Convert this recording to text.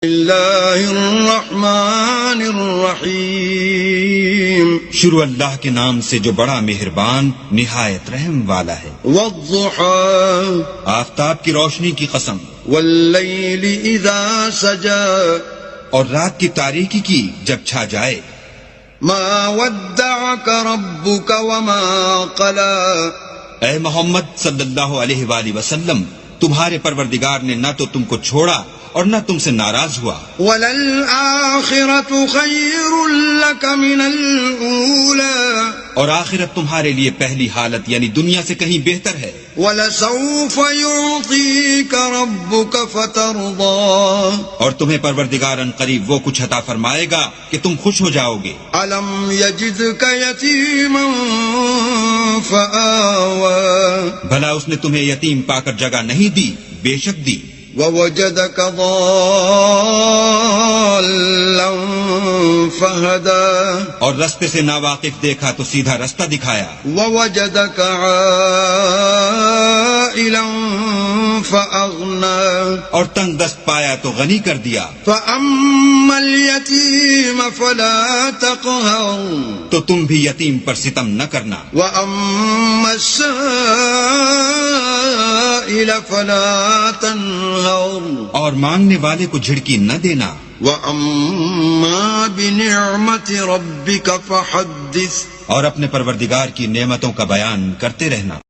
اللہ الرحمن الرحیم، شروع اللہ کے نام سے جو بڑا مہربان نہایت رحم والا ہے۔ والضحى آفتاب کی روشنی کی قسم، واللیل اذا سجى اور رات کی تاریکی کی جب چھا جائے۔ ما ودعك ربك وما قلى، اے محمد صلی اللہ علیہ وآلہ وسلم، تمہارے پروردگار نے نہ تو تم کو چھوڑا اور نہ تم سے ناراض ہوا۔ وَلَلْآخِرَةُ خَيْرٌ لَكَ مِنَ الْأُولَى، اور آخرت تمہارے لیے پہلی حالت یعنی دنیا سے کہیں بہتر ہے۔ وَلَسَوْفَ يُعْطِيكَ رَبُّكَ فَتَرْضَىٰ، اور تمہیں پروردگار ان قریب وہ کچھ عطا فرمائے گا کہ تم خوش ہو جاؤ گے۔ أَلَمْ يَجِدْكَ يَتِيمًا فَآوَىٰ، بھلا اس نے تمہیں یتیم پا کر جگہ نہیں دی؟ بے شک دی۔ وَوَجَدَكَ ضَالًّا فَهَدَىٰ، اور رستے سے ناواقف دیکھا تو سیدھا رستہ دکھایا۔ وَوَجَدَكَ عَائِلًا فَأَغْنَىٰ، اور تنگ دست پایا تو غنی کر دیا۔ فَأَمَّا الْيَتِيمَ فَلَا تَقْهَرْ، تو تم بھی یتیم پر ستم نہ کرنا۔ وَأَمَّا السَّائِلَ فَلَا تَنْهَرْ، اور مانگنے والے کو جھڑکی نہ دینا۔ وَأَمَّا بِنِعْمَةِ رَبِّكَ فَحَدِّثْ، اور اپنے پروردگار کی نعمتوں کا بیان کرتے رہنا۔